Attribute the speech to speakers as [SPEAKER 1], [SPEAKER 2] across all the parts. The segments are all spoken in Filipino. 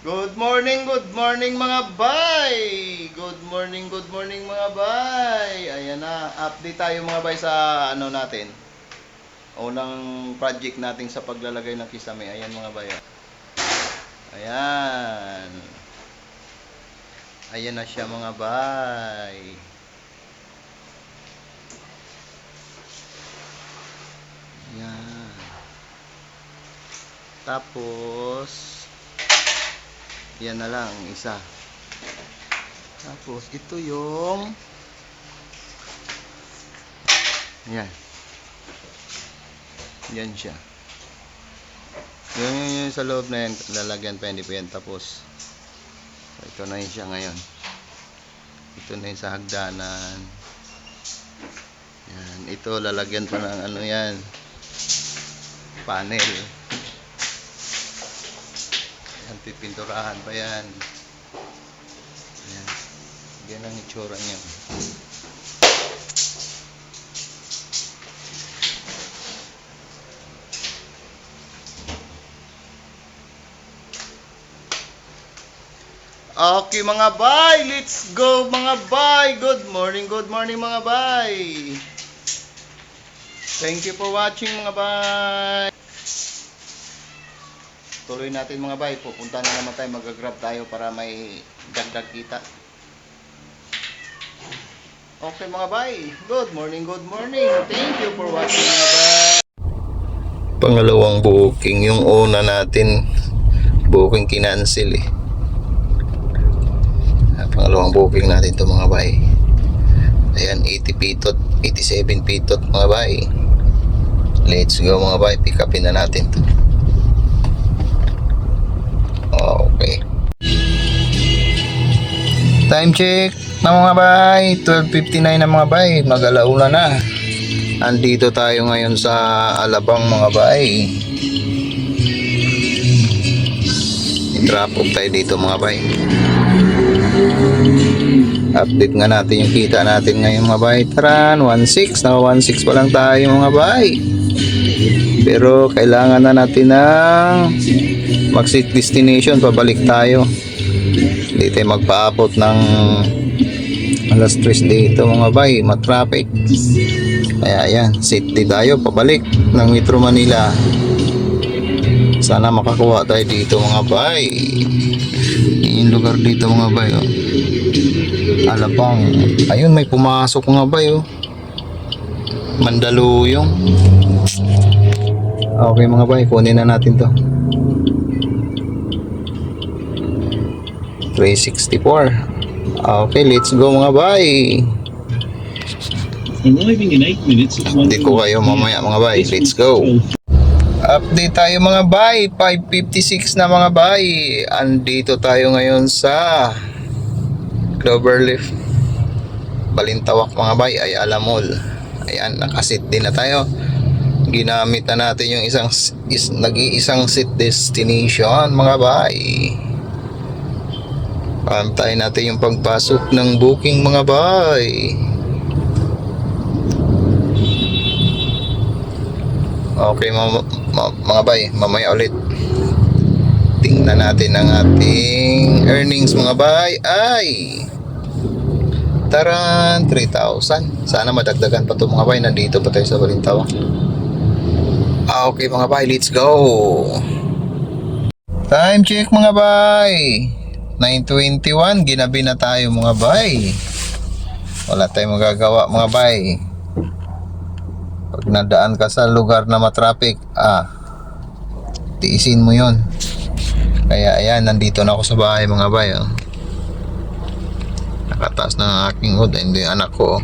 [SPEAKER 1] Good morning mga bay! Good morning mga bay! Ayan na, update tayo mga bay sa ano natin. Unang project natin sa paglalagay ng kisame. Ayan mga bay. Ayan. Ayan na siya mga bay. Ayan. Tapos, yan na lang, isa. Tapos, ito yung yan. Yan siya. Yung sa loob na yan, lalagyan pa, hindi pa yan tapos. Ito na yun siya ngayon. Ito na yun sa hagdanan. Yan. Ito, lalagyan pa ng ano yan. Panel. Yan, pipinturahan pa yan. Yan. Yan ang itsura niya. Okay mga bay, let's go mga bay. Good morning mga bay. Thank you for watching mga bay. Tuloy natin mga bay, pupunta na naman tayo, mag-grab tayo para may dagdag kita. Okay mga bay, good morning. Thank you for watching mga bay. Pangalawang booking, yung una natin booking kinancel eh. Pangalawang booking natin to mga bay. Ayan, 80 pitot, 87 pitot mga bay. Let's go mga bay, pick upin na natin to. Okay. Time check na mga bay, 12:59 na mga bay, mag-alauna na. Andito tayo ngayon sa Alabang mga bay. I-drop off tayo dito mga bay. Update nga natin yung kita natin ngayon mga bay. Taran, 1.6. Naka 1.6 pa lang tayo mga bay. Pero kailangan na natin ng mag-set destination. Pabalik tayo. Hindi tayo magpaabot ng alas 3 dito mga bay. Matraffic. Kaya yan, city tayo. Pabalik ng Metro Manila. Sana makakuha tayo dito mga bay. Yung lugar dito mga bay oh. Alabang. Ayun, may pumasok mga bay oh. Mandaluyong. Okay mga bay, kunin na natin to. 364. Okay, let's go mga bay.
[SPEAKER 2] Arriving in 8 minutes.
[SPEAKER 1] Hindi ko kayo mamaya mga bay. Let's go. Update tayo mga bay. 5:56 na mga bay. Andito tayo ngayon sa Cloverleaf Balintawak mga bay, ay Alamol. Ayan, nakasit din na tayo. Ginamit na natin yung nag-iisang sit destination mga bay. Pantayin natin yung pagpasok ng booking mga bay. Okay mga bay, mamaya ulit tingnan natin ang ating earnings mga bay. Ay taran, 3,000. Sana madagdagan pa to mga bay. Nandito pa tayo sa Balintawak. Okay mga bay, let's go. Time check mga bay, 9:21. Ginabi na tayo mga bay. Wala tayong magagawa mga bay. Pag nadaan ka sa lugar na matraffic, tiisin mo yon. Kaya ayan, nandito na ako sa bahay mga bay oh. Nakataas na ang aking hood, hindi yung anak ko oh.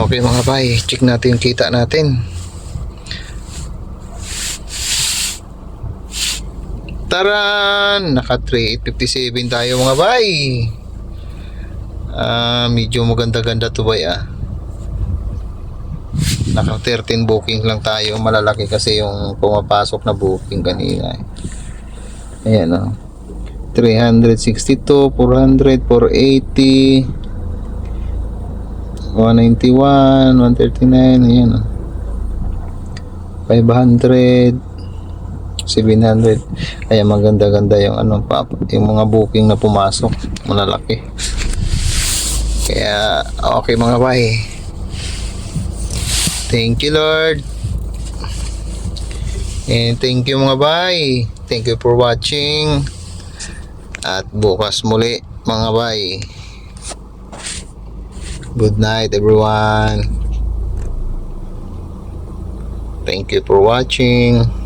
[SPEAKER 1] Okay mga bay, check natin yung kita natin. Taran, naka 3,857 tayo mga bay. Medyo maganda-ganda to bay Naka 13 booking lang tayo. Malalaki kasi yung pumapasok na booking kanina. Ayan o. 362, 400, 480, 191, 139. Ayan o. 500, 700. Kaya maganda-ganda yung ano pa, yung mga booking na pumasok, malalaki. Kaya okay mga bay. Thank you Lord. And thank you mga bay. Thank you for watching. At bukas muli mga bay. Good night everyone. Thank you for watching.